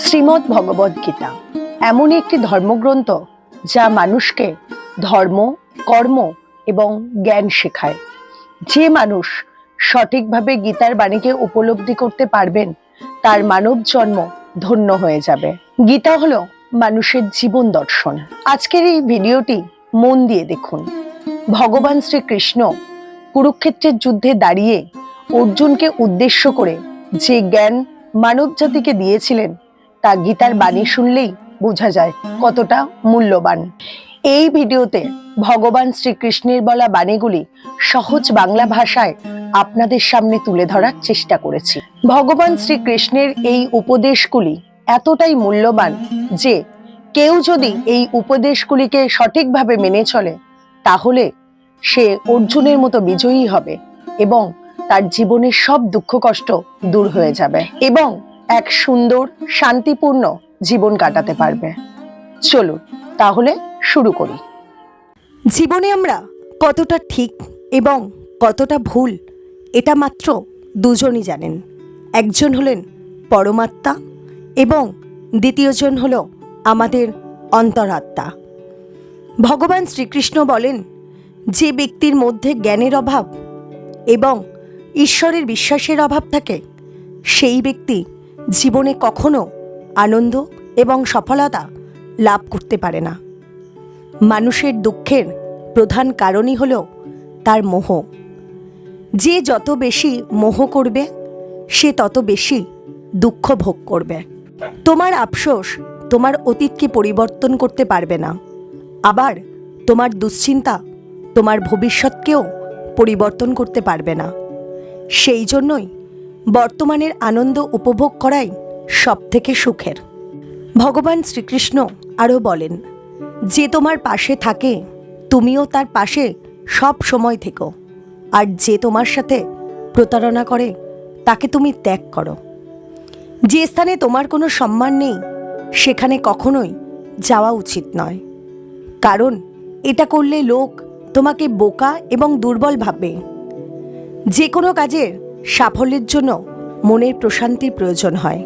শ্রীমদ্ ভগবদ গীতা এমন একটি ধর্মগ্রন্থ যা মানুষকে ধর্ম, কর্ম এবং জ্ঞান শেখায়। যে মানুষ সঠিকভাবে গীতার বাণীকে উপলব্ধি করতে পারবেন তার মানব জন্ম ধন্য হয়ে যাবে। গীতা হলো মানুষের জীবন দর্শন। আজকের এই ভিডিওটি মন দিয়ে দেখুন। ভগবান শ্রীকৃষ্ণ কুরুক্ষেত্রের যুদ্ধে দাঁড়িয়ে অর্জুনকে উদ্দেশ্য করে যে জ্ঞান মানব জাতিকে দিয়েছিলেন তা গীতার বাণী শুনলেই বোঝা যায় কতটা মূল্যবান। এই ভিডিওতে ভগবান শ্রীকৃষ্ণের বলা বাণীগুলি সহজ বাংলা ভাষায় আপনাদের সামনে তুলে ধরার চেষ্টা করেছি। ভগবান শ্রীকৃষ্ণের এই উপদেশগুলি এতটাই মূল্যবান যে কেউ যদি এই উপদেশগুলিকে সঠিকভাবে মেনে চলে তাহলে সে অর্জুনের মতো বিজয়ী হবে এবং তার জীবনের সব দুঃখ কষ্ট দূর হয়ে যাবে এবং এক সুন্দর শান্তিপূর্ণ জীবন কাটাতে পারবে। চলুন তাহলে শুরু করি। জীবনে আমরা কতটা ঠিক এবং কতটা ভুল এটা মাত্র দুজনই জানেন। একজন হলেন পরমাত্মা এবং দ্বিতীয়জন হল আমাদের অন্তরাত্মা। ভগবান শ্রীকৃষ্ণ বলেন, যে ব্যক্তির মধ্যে জ্ঞানের অভাব এবং ঈশ্বরের বিশ্বাসের অভাব থাকে সেই ব্যক্তি জীবনে কখনো আনন্দ এবং সফলতা লাভ করতে পারে না। মানুষের দুঃখের প্রধান কারণই হল তার মোহ। যে যত বেশি মোহ করবে সে তত বেশি দুঃখ ভোগ করবে। তোমার আফসোস তোমার অতীতকে পরিবর্তন করতে পারবে না, আবার তোমার দুশ্চিন্তা তোমার ভবিষ্যৎকেও পরিবর্তন করতে পারবে না। সেই জন্যই বর্তমানের আনন্দ উপভোগ করাই সবথেকে সুখের। ভগবান শ্রীকৃষ্ণ আরও বলেন, যে তোমার পাশে থাকে তুমিও তার পাশে সব সময় থেকো, আর যে তোমার সাথে প্রতারণা করে তাকে তুমি ত্যাগ করো। যে স্থানে তোমার কোনো সম্মান নেই সেখানে কখনোই যাওয়া উচিত নয়, কারণ এটা করলে লোক তোমাকে বোকা এবং দুর্বল ভাববে। যে কোনো কাজের সাফল্যের জন্য মনের প্রশান্তির প্রয়োজন হয়।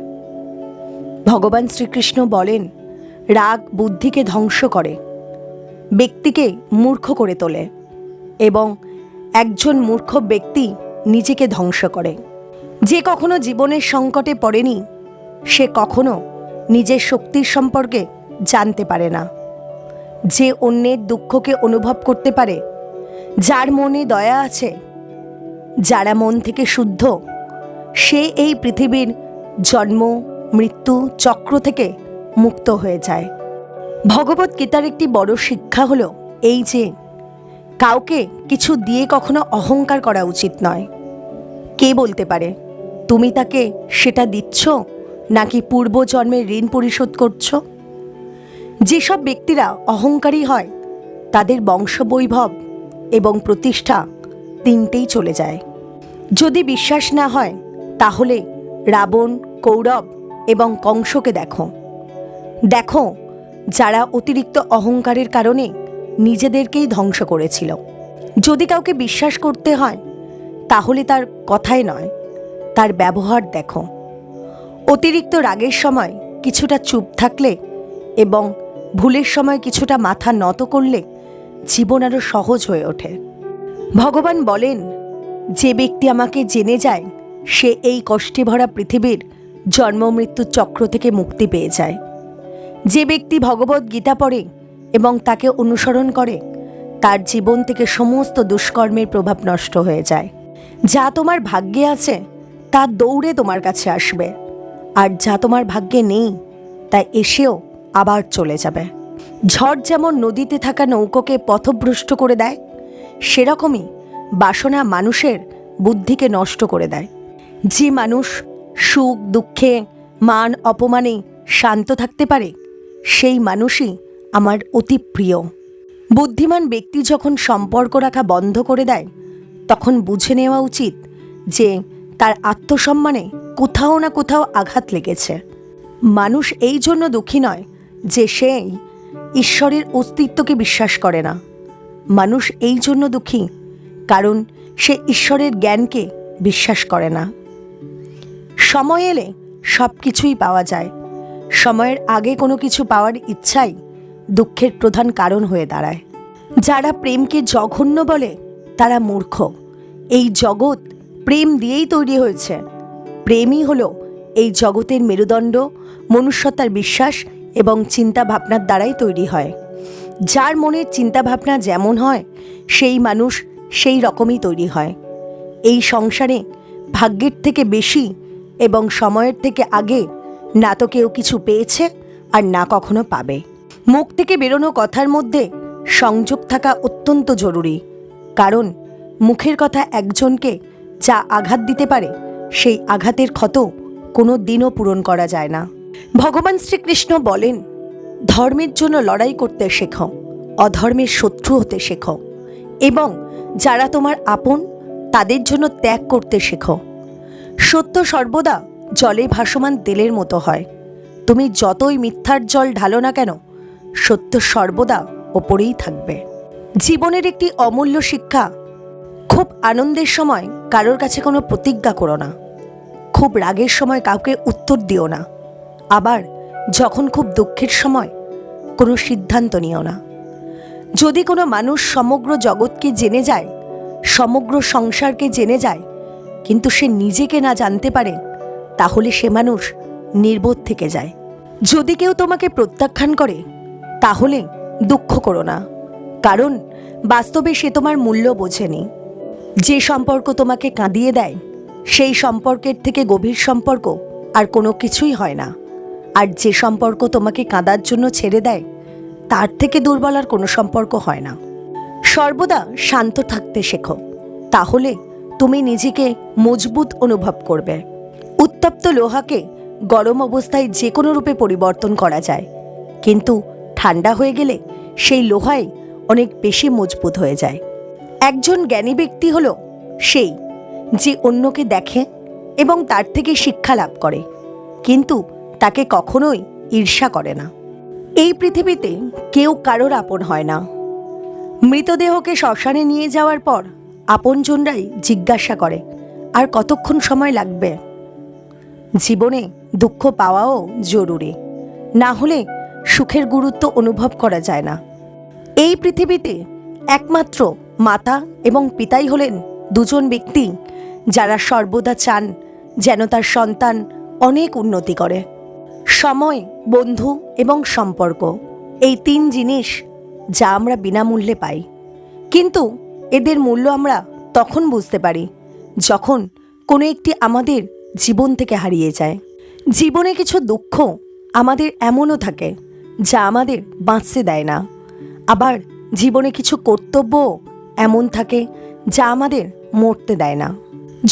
ভগবান শ্রীকৃষ্ণ বলেন, রাগ বুদ্ধিকে ধ্বংস করে, ব্যক্তিকে মূর্খ করে তোলে এবং একজন মূর্খ ব্যক্তি নিজেকে ধ্বংস করে। যে কখনো জীবনের সংকটে পড়েনি সে কখনো নিজের শক্তির সম্পর্কে জানতে পারে না। যে অন্যের দুঃখকে অনুভব করতে পারে, যার মনে দয়া আছে, যারা মন থেকে শুদ্ধ, সে এই পৃথিবীর জন্ম মৃত্যু চক্র থেকে মুক্ত হয়ে যায়। ভগবদ্ গীতার একটি বড় শিক্ষা হলো এই যে কাউকে কিছু দিয়ে কখনো অহংকার করা উচিত নয়। কে বলতে পারে তুমি তাকে সেটা দিচ্ছ নাকি পূর্বজন্মের ঋণ পরিশোধ করছো? যেসব ব্যক্তিরা অহংকারী হয় তাদের বংশবৈভব এবং প্রতিষ্ঠা তিনটেই চলে যায়। যদি বিশ্বাস না হয় তাহলে রাবণ, কৌরব এবং কংসকে দেখো। দেখো যারা অতিরিক্ত অহংকারের কারণে নিজেদেরকেই ধ্বংস করেছিল। যদি কাউকে বিশ্বাস করতে হয় তাহলে তার কথায় নয়, তার ব্যবহার দেখো। অতিরিক্ত রাগের সময় কিছুটা চুপ থাকলে এবং ভুলের সময় কিছুটা মাথা নত করলে জীবন আরও সহজ হয়ে ওঠে। ভগবান বলেন, যে ব্যক্তি আমাকে জেনে যায় সে এই কষ্টে ভরা পৃথিবীর জন্ম মৃত্যুর চক্র থেকে মুক্তি পেয়ে যায়। যে ব্যক্তি ভগবদ্ গীতা পড়ে এবং তাকে অনুসরণ করে তার জীবন থেকে সমস্ত দুষ্কর্মের প্রভাব নষ্ট হয়ে যায়। যা তোমার ভাগ্যে আছে তা দৌড়ে তোমার কাছে আসবে, আর যা তোমার ভাগ্যে নেই তা এসেও আবার চলে যাবে। ঝড় যেমন নদীতে থাকা নৌকোকে পথভ্রষ্ট করে দেয়, সেরকমই বাসনা মানুষের বুদ্ধিকে নষ্ট করে দেয়। যে মানুষ সুখ দুঃখে মান অপমানে শান্ত থাকতে পারে সেই মানুষই আমার অতি প্রিয়। বুদ্ধিমান ব্যক্তি যখন সম্পর্ক রাখা বন্ধ করে দেয় তখন বুঝে নেওয়া উচিত যে তার আত্মসম্মানে কোথাও না কোথাও আঘাত লেগেছে। মানুষ এই জন্য দুঃখী নয় যে সে ঈশ্বরের অস্তিত্বকে বিশ্বাস করে না। মানুষ এই জন্য দুঃখী কারণ সে ঈশ্বরের জ্ঞানকে বিশ্বাস করে না। সময় এলে সব কিছুই পাওয়া যায়। সময়ের আগে কোনো কিছু পাওয়ার ইচ্ছাই দুঃখের প্রধান কারণ হয়ে দাঁড়ায়। যারা প্রেমকে জঘন্য বলে তারা মূর্খ। এই জগৎ প্রেম দিয়েই তৈরি হয়েছে। প্রেমই হলো এই জগতের মেরুদণ্ড, মনুষ্যতার বিশ্বাস এবং চিন্তা ভাবনার দ্বারাই তৈরি হয়। যার মনের চিন্তাভাবনা যেমন হয় সেই মানুষ সেই রকমই তৈরি হয়। এই সংসারে ভাগ্যের থেকে বেশি এবং সময়ের থেকে আগে না তো কেউ কিছু পেয়েছে আর না কখনো পাবে। মুখ থেকে বেরোনো কথার মধ্যে সংযোগ থাকা অত্যন্ত জরুরি, কারণ মুখের কথা একজনকে যা আঘাত দিতে পারে সেই আঘাতের ক্ষত কোনো দিনও পূরণ করা যায় না। ভগবান শ্রীকৃষ্ণ বলেন, ধর্মের জন্য লড়াই করতে শেখো, অধর্মের শত্রু হতে শেখো এবং যারা তোমার আপন তাদের জন্য ত্যাগ করতে শেখো। সত্য সর্বদা জলে ভাসমান তেলের মতো হয়। তুমি যতই মিথ্যার জল ঢালো না কেন, সত্য সর্বদা ওপরেই থাকবে। জীবনের একটি অমূল্য শিক্ষা, খুব আনন্দের সময় কারোর কাছে কোনো প্রতিজ্ঞা করো না, খুব রাগের সময় কাউকে উত্তর দিও না, আবার যখন খুব দুঃখের সময় কোনো সিদ্ধান্ত নিও না। যদি কোনো মানুষ সমগ্র জগৎকে জেনে যায়, সমগ্র সংসারকে জেনে যায়, কিন্তু সে নিজেকে না জানতে পারে, তাহলে সে মানুষ নির্বোধ থেকে যায়। যদি কেউ তোমাকে প্রত্যাখ্যান করে তাহলে দুঃখ করো না, কারণ বাস্তবে সে তোমার মূল্য বোঝেনি। যে সম্পর্ক তোমাকে কাঁদিয়ে দেয় সেই সম্পর্কের থেকে গভীর সম্পর্ক আর কোনো কিছুই হয় না। আর যে সম্পর্ক তোমাকে কাঁদার জন্য ছেড়ে দেয় তার থেকে দুর্বল আর কোনো সম্পর্ক হয় না। সর্বদা শান্ত থাকতে শেখো, তাহলে তুমি নিজেকে মজবুত অনুভব করবে। উত্তপ্ত লোহাকে গরম অবস্থায় যে কোনো রূপে পরিবর্তন করা যায়, কিন্তু ঠান্ডা হয়ে গেলে সেই লোহাই অনেক বেশি মজবুত হয়ে যায়। একজন জ্ঞানী ব্যক্তি হলো সেই যে অন্যকে দেখে এবং তার থেকে শিক্ষা লাভ করে, কিন্তু তাকে কখনোই ঈর্ষা করে না। এই পৃথিবীতে কেউ কারোর আপন হয় না। মৃতদেহকে শ্মশানে নিয়ে যাওয়ার পর আপনজনরাই জিজ্ঞাসা করে, আর কতক্ষণ সময় লাগবে? জীবনে দুঃখ পাওয়াও জরুরি, না হলে সুখের গুরুত্ব অনুভব করা যায় না। এই পৃথিবীতে একমাত্র মাতা এবং পিতাই হলেন দুজন ব্যক্তি যারা সর্বদা চান যেন তার সন্তান অনেক উন্নতি করে। সময়, বন্ধু এবং সম্পর্ক, এই তিন জিনিস যা আমরা বিনামূল্যে পাই, কিন্তু এদের মূল্য আমরা তখন বুঝতে পারি যখন কোনো একটি আমাদের জীবন থেকে হারিয়ে যায়। জীবনে কিছু দুঃখ আমাদের এমনও থাকে যা আমাদের বাঁচতে দেয় না, আবার জীবনে কিছু কর্তব্য এমন থাকে যা আমাদের মরতে দেয় না।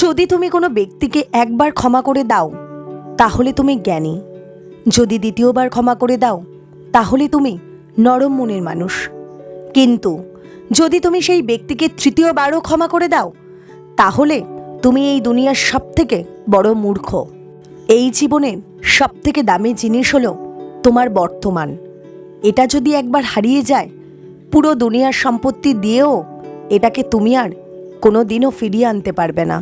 যদি তুমি কোনো ব্যক্তিকে একবার ক্ষমা করে দাও তাহলে তুমি জ্ঞানী, যদি দ্বিতীয়বার ক্ষমা করে দাও তাহলে তুমি নরম মনের মানুষ, কিন্তু যদি তুমি সেই ব্যক্তিকে তৃতীয়বারও ক্ষমা করে দাও তাহলে তুমি এই দুনিয়ার সবথেকে বড় মূর্খ। এই জীবনের সবথেকে দামি জিনিস হলো তোমার বর্তমান। এটা যদি একবার হারিয়ে যায়, পুরো দুনিয়ার সম্পত্তি দিয়েও এটাকে তুমি আর কোনো দিনও ফিরিয়ে আনতে পারবে না।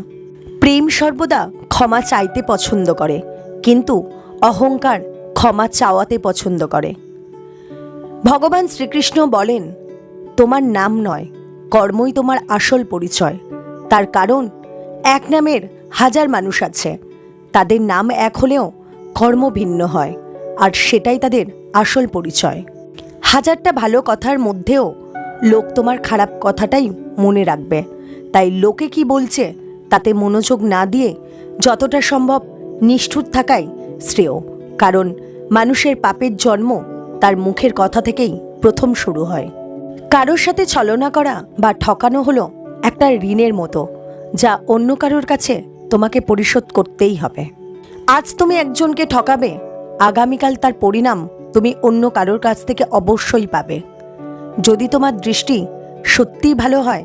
প্রেম সর্বদা ক্ষমা চাইতে পছন্দ করে, কিন্তু অহংকার ক্ষমা চাওয়াতে পছন্দ করে। ভগবান শ্রীকৃষ্ণ বলেন, তোমার নাম নয়, কর্মই তোমার আসল পরিচয়। তার কারণ এক নামের হাজার মানুষ আছে, তাদের নাম এক হলেও কর্ম ভিন্ন হয়, আর সেটাই তাদের আসল পরিচয়। হাজারটা ভালো কথার মধ্যেও লোক তোমার খারাপ কথাটাই মনে রাখবে, তাই লোকে কি বলছে তাতে মনোযোগ না দিয়ে যতটা সম্ভব নিষ্ঠুর থাকাই শ্রেয়, কারণ মানুষের পাপের জন্ম তার মুখের কথা থেকেই প্রথম শুরু হয়। কারোর সাথে ছলনা করা বা ঠকানো হলো একটা ঋণের মতো, যা অন্য কারোর কাছে তোমাকে পরিশোধ করতেই হবে। আজ তুমি একজনকে ঠকাবে, আগামীকাল তার পরিণাম তুমি অন্য কারোর কাছ থেকে অবশ্যই পাবে। যদি তোমার দৃষ্টি সত্যিই ভালো হয়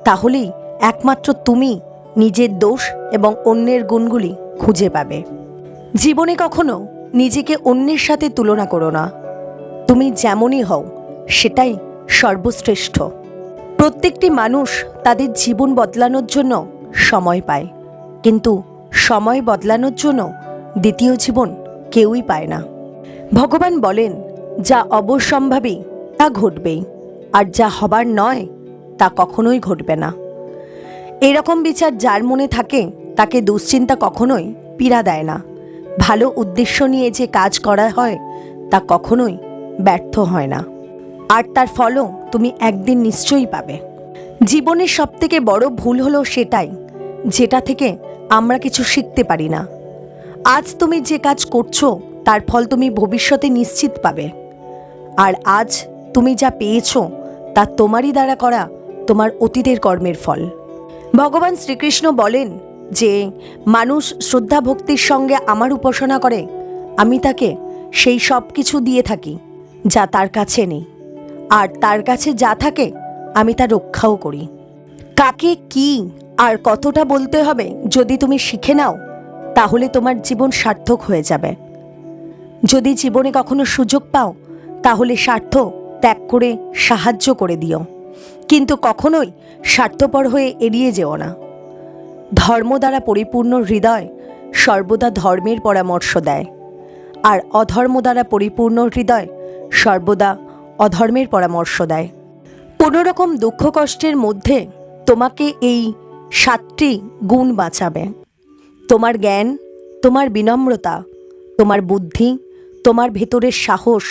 তাহলেই একমাত্র তুমি নিজের দোষ এবং অন্যের গুণগুলি খুঁজে পাবে। জীবনে কখনো নিজেকে অন্যের সাথে তুলনা করো না। তুমি যেমনই হও সেটাই সর্বশ্রেষ্ঠ। প্রত্যেকটি মানুষ তাদের জীবন বদলানোর জন্য সময় পায়, কিন্তু সময় বদলানোর জন্য দ্বিতীয় জীবন কেউই পায় না। ভগবান বলেন, যা অবশ্যম্ভাবী তা ঘটবেই, আর যা হবার নয় তা কখনোই ঘটবে না। এরকম বিচার যার মনে থাকে তাকে দুশ্চিন্তা কখনোই পীড়া দেয় না। ভালো উদ্দেশ্য নিয়ে যে কাজ করা হয় তা কখনোই ব্যর্থ হয় না, আর তার ফলও তুমি একদিন নিশ্চয়ই পাবে। জীবনের সবথেকে বড় ভুল হলো সেটাই, যেটা থেকে আমরা কিছু শিখতে পারি না। আজ তুমি যে কাজ করছো তার ফল তুমি ভবিষ্যতে নিশ্চিত পাবে, আর আজ তুমি যা পেয়েছো তা তোমারই দ্বারা করা তোমার অতীতের কর্মের ফল। ভগবান শ্রীকৃষ্ণ বলেন যে মানুষ শ্রদ্ধা ভক্তির সঙ্গে আমার উপাসনা করে, আমি তাকে সেই সব কিছু দিয়ে থাকি যা তার কাছে নেই, আর তার কাছে যা থাকে আমি তা রক্ষাও করি। কাকে কি আর কতটা বলতে হবে যদি তুমি শিখে নাও, তাহলে তোমার জীবন সার্থক হয়ে যাবে। যদি জীবনে কখনো সুযোগ পাও তাহলে স্বার্থ ত্যাগ করে সাহায্য করে দিও, কিন্তু কখনোই স্বার্থপর হয়ে এড়িয়ে যেও না। ধর্ম দ্বারা পরিপূর্ণ হৃদয় সর্বদা ধর্মের পরামর্শ দেয়, আর অধর্ম দ্বারা পরিপূর্ণ হৃদয় সর্বদা অধর্মের পরামর্শ দেয়। কোনো রকম দুঃখ কষ্টের মধ্যে তোমাকে এই 7টি গুণ বাঁচাবে: তোমার জ্ঞান, তোমার বিনম্রতা, তোমার বুদ্ধি, তোমার ভেতরের সাহস,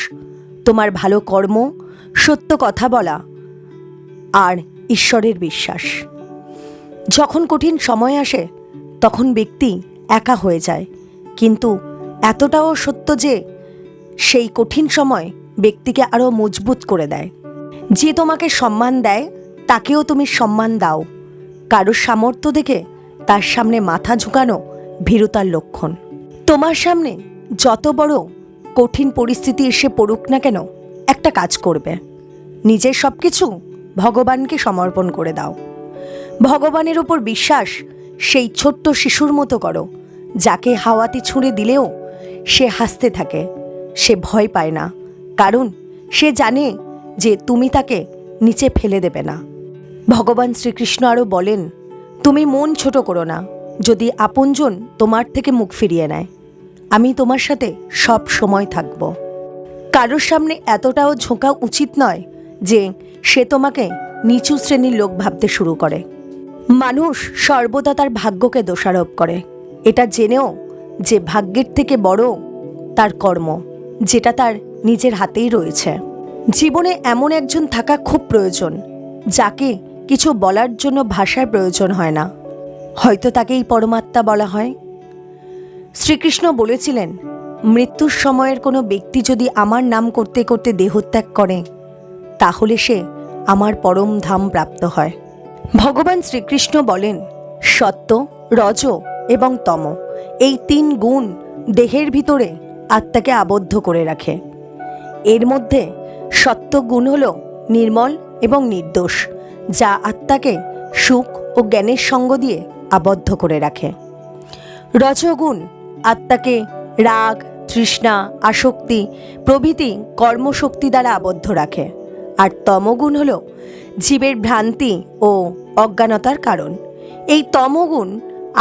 তোমার ভালো কর্ম, সত্য কথা বলা, আর ঈশ্বরের বিশ্বাস। যখন কঠিন সময় আসে তখন ব্যক্তি একা হয়ে যায়, কিন্তু এতটাও সত্য যে সেই কঠিন সময় ব্যক্তিকে আরও মজবুত করে দেয়। যে তোমাকে সম্মান দেয় তাকেও তুমি সম্মান দাও। কারোর সামর্থ্য দেখে তার সামনে মাথা ঝুঁকানো ভীরুতার লক্ষণ। তোমার সামনে যত বড় কঠিন পরিস্থিতি এসে পড়ুক না কেন, একটা কাজ করবে, নিজের সব কিছু ভগবানকে সমর্পণ করে দাও। ভগবানের উপর বিশ্বাস সেই ছোট্ট শিশুর মতো করো, যাকে হাওয়াতে ছুঁড়ে দিলেও সে হাসতে থাকে, সে ভয় পায় না, কারণ সে জানে যে তুমি তাকে নিচে ফেলে দেবে না। ভগবান শ্রীকৃষ্ণ আরও বলেন, তুমি মন ছোট করো না। যদি আপনজন তোমার থেকে মুখ ফিরিয়ে নেয়, আমি তোমার সাথে সব সময় থাকব। কারোর সামনে এতটাও ঝোঁকা উচিত নয় যে সে তোমাকে নিচু শ্রেণীর লোক ভাবতে শুরু করে। মানুষ সর্বদা তার ভাগ্যকে দোষারোপ করে, এটা জেনেও যে ভাগ্যের থেকে বড় তার কর্ম, যেটা তার নিজের হাতেই রয়েছে। জীবনে এমন একজন থাকা খুব প্রয়োজন, যাকে কিছু বলার জন্য ভাষার প্রয়োজন হয় না, হয়তো তাকেই পরমাত্মা বলা হয়। শ্রীকৃষ্ণ বলেছিলেন, মৃত্যুর সময়ের কোনো ব্যক্তি যদি আমার নাম করতে করতে দেহত্যাগ করে, তাহলে সে আমার পরম ধাম প্রাপ্ত হয়। ভগবান শ্রীকৃষ্ণ বলেন, সত্য, রজ এবং তম এই 3 গুণ দেহের ভিতরে আত্মাকে আবদ্ধ করে রাখে। এর মধ্যে সত্য গুণ হল নির্মল এবং নির্দোষ, যা আত্মাকে সুখ ও জ্ঞানের সঙ্গ দিয়ে আবদ্ধ করে রাখে। রজগুণ আত্মাকে রাগ, তৃষ্ণা, আসক্তি প্রভৃতি কর্মশক্তি দ্বারা আবদ্ধ রাখে, আর তমগুণ হল জীবের ভ্রান্তি ও অজ্ঞানতার কারণ। এই তমগুণ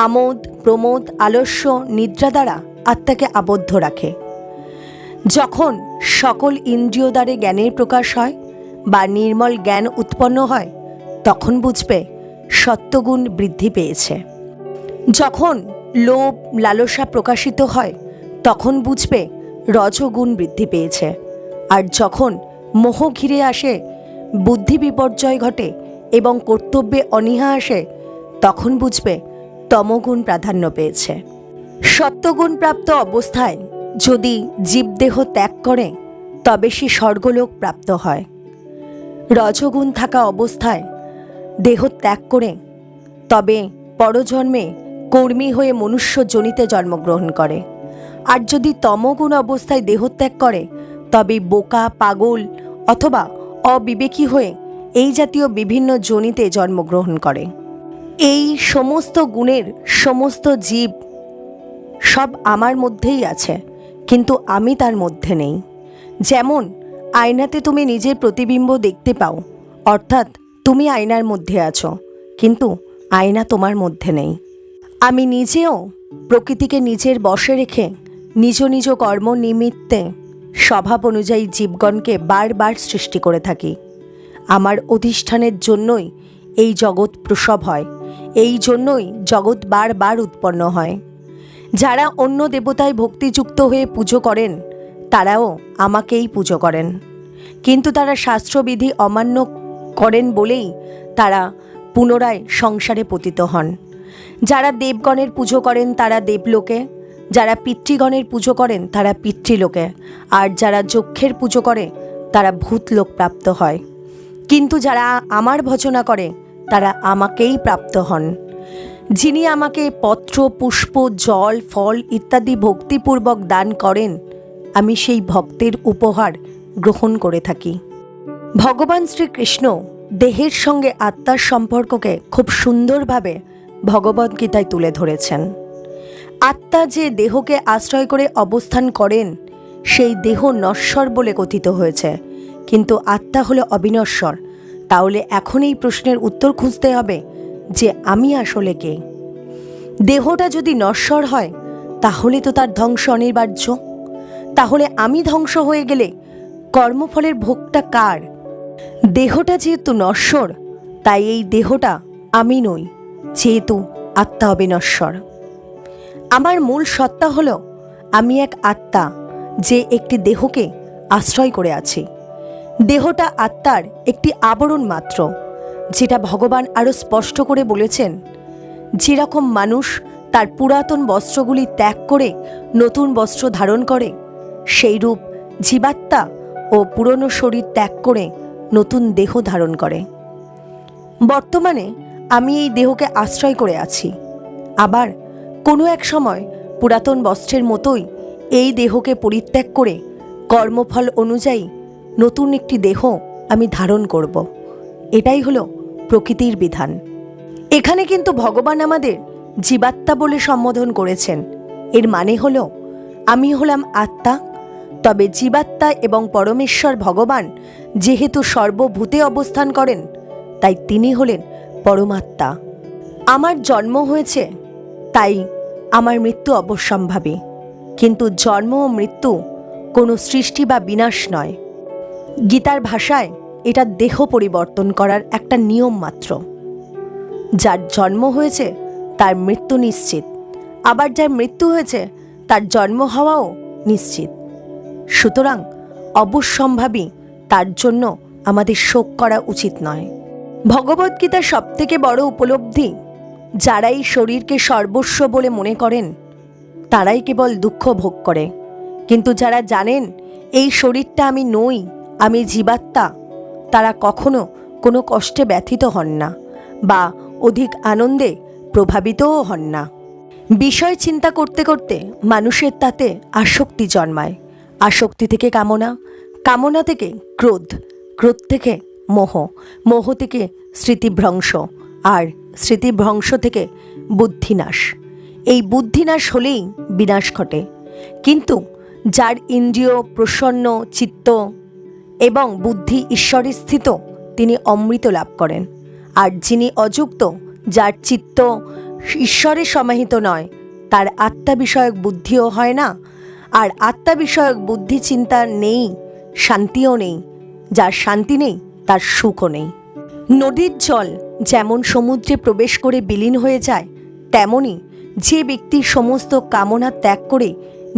আমোদ, প্রমোদ, আলস্য, নিদ্রা দ্বারা আত্মাকে আবদ্ধ রাখে। যখন সকল ইন্দ্রিয় দ্বারে জ্ঞানের প্রকাশ হয় বা নির্মল জ্ঞান উৎপন্ন হয়, তখন বুঝবে সত্যগুণ বৃদ্ধি পেয়েছে। যখন লোভ, লালসা প্রকাশিত হয়, তখন বুঝবে রজগুণ বৃদ্ধি পেয়েছে। আর যখন মোহ ঘিরে আসে, বুদ্ধি বিপর্যয় ঘটে এবং কর্তব্যে অনীহা আসে, তখন বুঝবে তমগুণ প্রাধান্য পেয়েছে। সত্যগুণ প্রাপ্ত অবস্থায় যদি জীবদেহ ত্যাগ করে, তবে সে স্বর্গলোক প্রাপ্ত হয়। রজগুণ থাকা অবস্থায় দেহ ত্যাগ করে তবে পরজন্মে কর্মী হয়ে মনুষ্য যোনিতে জন্মগ্রহণ করে। আর যদি তমগুণ অবস্থায় দেহত্যাগ করে, তবে বোকা, পাগল অথবা অবিবেকী হয়ে এই জাতীয় বিভিন্ন যোনিতে জন্মগ্রহণ করে। এই সমস্ত গুণের সমস্ত জীব সব আমার মধ্যেই আছে, কিন্তু আমি তার মধ্যে নেই। যেমন আয়নাতে তুমি নিজের প্রতিবিম্ব দেখতে পাও, অর্থাৎ তুমি আয়নার মধ্যে আছো, কিন্তু আয়না তোমার মধ্যে নেই। আমি নিজেও প্রকৃতিকে নিজের বশে রেখে নিজ নিজ কর্ম নিমিত্তে স্বভাব অনুযায়ী জীবগণকে বারবার সৃষ্টি করে থাকি। আমার অধিষ্ঠানের জন্যই এই জগৎ প্রসব হয়, এই জন্যই জগৎ বারবার উৎপন্ন হয়। যারা অন্য দেবতায় ভক্তিযুক্ত হয়ে পুজো করেন তারাও আমাকেই পুজো করেন, কিন্তু তারা শাস্ত্রবিধি অমান্য করেন বলেই তারা পুনরায় সংসারে পতিত হন। যারা দেবগণের পুজো করেন তারা দেবলোকে, যারা পিতৃগণের পুজো করেন তারা পিতৃলোকে, আর যারা যক্ষের পুজো করে তারা ভূতলোক প্রাপ্ত হয়। কিন্তু যারা আমার ভজনা করে তারা আমাকেই প্রাপ্ত হন। যিনি আমাকে পত্র, পুষ্প, জল, ফল ইত্যাদি ভক্তিপূর্বক দান করেন, আমি সেই ভক্তের উপহার গ্রহণ করে থাকি। ভগবান শ্রীকৃষ্ণ দেহের সঙ্গে আত্মার সম্পর্ককে খুব সুন্দরভাবে ভগবদ্গীতায় তুলে ধরেছেন। আত্মা যে দেহকে আশ্রয় করে অবস্থান করেন সেই দেহ নশ্বর বলে কথিত হয়েছে, কিন্তু আত্মা হলো অবিনশ্বর। তাহলে এখন এই প্রশ্নের উত্তর খুঁজতে হবে যে আমি আসলে কে। দেহটা যদি নশ্বর হয় তাহলে তো তার ধ্বংস অনিবার্য। তাহলে আমি ধ্বংস হয়ে গেলে কর্মফলের ভোগটা কার? দেহটা যেহেতু নশ্বর, তাই এই দেহটা আমি নই, যেহেতু আত্মা অবিনশ্বর। আমার মূল সত্তা হলো আমি এক আত্মা যে একটি দেহকে আশ্রয় করে আছি। দেহটা আত্মার একটি আবরণ মাত্র, যেটা ভগবান আরও স্পষ্ট করে বলেছেন। যেরকম মানুষ তার পুরাতন বস্ত্রগুলি ত্যাগ করে নতুন বস্ত্র ধারণ করে, সেইরূপ জীবাত্মা ও পুরনো শরীর ত্যাগ করে নতুন দেহ ধারণ করে। বর্তমানে আমি এই দেহকে আশ্রয় করে আছি, আবার কোনো এক সময় পুরাতন বস্ত্রের মতোই এই দেহকে পরিত্যাগ করে কর্মফল অনুযায়ী নতুন একটি দেহ আমি ধারণ করব। এটাই হলো প্রকৃতির বিধান। এখানে কিন্তু ভগবান আমাদের জীবাত্মা বলে সম্বোধন করেছেন। এর মানে হলো আমি হলাম আত্মা, তবে জীবাত্মা এবং পরমেশ্বর ভগবান যেহেতু সর্বভূতে অবস্থান করেন, তাই তিনি হলেন পরমাত্মা। আমার জন্ম হয়েছে, তাই আমার মৃত্যু অবশ্যম্ভাবী, কিন্তু জন্ম ও মৃত্যু কোনো সৃষ্টি বা বিনাশ নয়। গীতার ভাষায় এটা দেহ পরিবর্তন করার একটা নিয়ম মাত্র। যার জন্ম হয়েছে তার মৃত্যু নিশ্চিত, আবার যার মৃত্যু হয়েছে তার জন্ম হওয়াও নিশ্চিত। সুতরাং অবশ্যম্ভাবী, তার জন্য আমাদের শোক করা উচিত নয়। ভগবদ্গীতার সবথেকে বড় উপলব্ধি, যারাই শরীরকে সর্বস্ব বলে মনে করেন তারাই কেবল দুঃখ ভোগ করে, কিন্তু যারা জানেন এই শরীরটা আমি নই, আমি জীবাত্মা, তারা কখনো কোনো কষ্টে ব্যথিত হন না বা অধিক আনন্দে প্রভাবিতও হন না। বিষয় চিন্তা করতে করতে মানুষের তাতে আসক্তি জন্মায়। আসক্তি থেকে কামনা, কামনা থেকে ক্রোধ, ক্রোধ থেকে মোহ, মোহ থেকে স্মৃতিভ্রংশ, আর স্মৃতিভ্রংশ থেকে বুদ্ধিনাশ। এই বুদ্ধিনাশ হলেই বিনাশ ঘটে। কিন্তু যার ইন্দ্রিয় প্রসন্ন চিত্ত এবং বুদ্ধি ঈশ্বরে স্থিত, তিনি অমৃত লাভ করেন। আর যিনি অযুক্ত, যার চিত্ত ঈশ্বরে সমাহিত নয়, তার আত্মা বিষয়ক বুদ্ধিও হয় না, আর আত্মা বিষয়ক বুদ্ধি চিন্তা নেই, শান্তিও নেই। যার শান্তি নেই তার সুখও নেই। নদীর জল যেমন সমুদ্রে প্রবেশ করে বিলীন হয়ে যায়, তেমনি যে ব্যক্তি সমস্ত কামনা ত্যাগ করে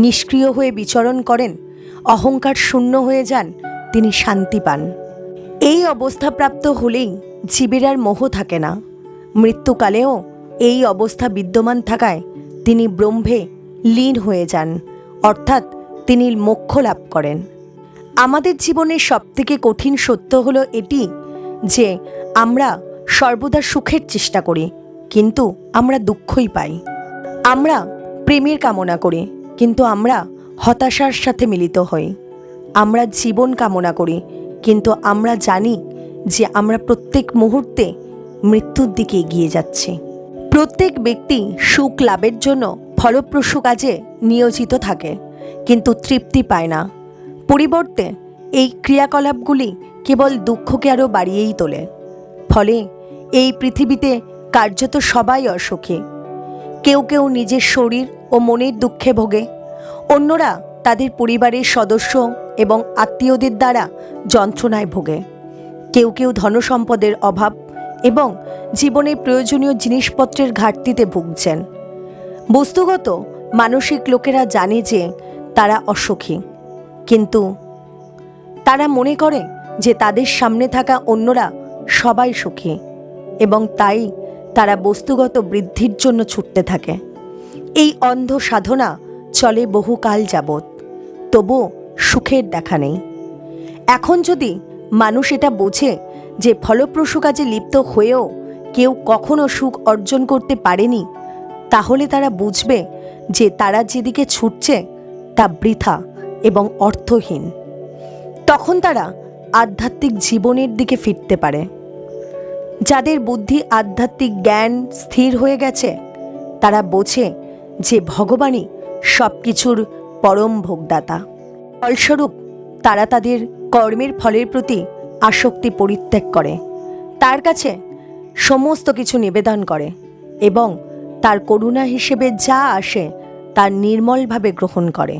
নিষ্ক্রিয় হয়ে বিচরণ করেন, অহংকার শূন্য হয়ে যান, তিনি শান্তি পান। এই অবস্থা প্রাপ্ত হলেই জীবের আর মোহ থাকে না। মৃত্যুকালেও এই অবস্থা বিদ্যমান থাকায় তিনি ব্রহ্মে লীন হয়ে যান, অর্থাৎ তিনি মোক্ষ লাভ করেন। আমাদের জীবনের সবথেকে কঠিন সত্য হলো এটি যে আমরা সর্বদা সুখের চেষ্টা করি, কিন্তু আমরা দুঃখই পাই। আমরা প্রেমের কামনা করি, কিন্তু আমরা হতাশার সাথে মিলিত হই। আমরা জীবন কামনা করি, কিন্তু আমরা জানি যে আমরা প্রত্যেক মুহূর্তে মৃত্যুর দিকে এগিয়ে যাচ্ছি। প্রত্যেক ব্যক্তি সুখ লাভের জন্য ফলপ্রসূ কাজে নিয়োজিত থাকে, কিন্তু তৃপ্তি পায় না। পরিবর্তে এই ক্রিয়াকলাপগুলি কেবল দুঃখকে আরও বাড়িয়েই তোলে। ফলে এই পৃথিবীতে কার্যত সবাই অসুখী। কেউ কেউ নিজের শরীর ও মনের দুঃখে ভোগে, অন্যরা তাদের পরিবারের সদস্য এবং আত্মীয়দের দ্বারা যন্ত্রণায় ভোগে। কেউ কেউ ধনসম্পদের অভাব এবং জীবনের প্রয়োজনীয় জিনিসপত্রের ঘাটতিতে ভুগছেন। বস্তুগত মানসিক লোকেরা জানে যে তারা অসুখী, কিন্তু তারা মনে করে যে তাদের সামনে থাকা অন্যরা সবাই সুখী এবং তাই তারা বস্তুগত বৃদ্ধির জন্য ছুটতে থাকে। এই অন্ধ সাধনা চলে বহুকাল যাবৎ, তবু সুখের দেখা নেই। এখন যদি মানুষ এটা বোঝে যে ফলপ্রসূ কাজে লিপ্ত হয়েও কেউ কখনো সুখ অর্জন করতে পারেনি, তাহলে তারা বুঝবে যে তারা যেদিকে ছুটছে তা বৃথা এবং অর্থহীন। তখন তারা আধ্যাত্মিক জীবনের দিকে ফিরতে পারে। যাদের বুদ্ধি আধ্যাত্মিক জ্ঞান স্থির হয়ে গেছে, তারা বোঝে যে ভগবানই সব কিছুর পরম ভোগদাতা। ফলস্বরূপ তারা তাদের কর্মের ফলের প্রতি আসক্তি পরিত্যাগ করে, তার কাছে সমস্ত কিছু নিবেদন করে এবং তার করুণা হিসেবে যা আসে তার নির্মলভাবে গ্রহণ করে।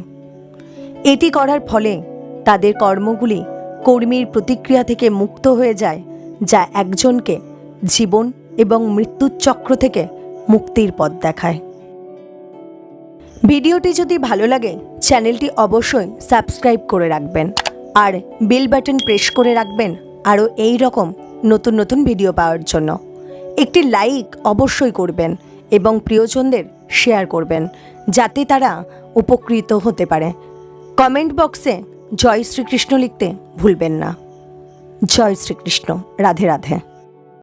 এটি করার ফলে তাদের কর্মগুলি কর্মীর প্রতিক্রিয়া থেকে মুক্ত হয়ে যায়, যা একজনকে জীবন এবং মৃত্যুর চক্র থেকে মুক্তির পথ দেখায়। ভিডিওটি যদি ভালো লাগে চ্যানেলটি অবশ্যই সাবস্ক্রাইব করে রাখবেন আর বেল বাটন প্রেস করে রাখবেন আরও এই রকম নতুন নতুন ভিডিও পাওয়ার জন্য। একটি লাইক অবশ্যই করবেন এবং প্রিয়জনদের শেয়ার করবেন যাতে তারা উপকৃত হতে পারে। কমেন্ট বক্সে জয় শ্রীকৃষ্ণ লিখতে ভুলবেন না। জয় শ্রীকৃষ্ণ। রাধে রাধে।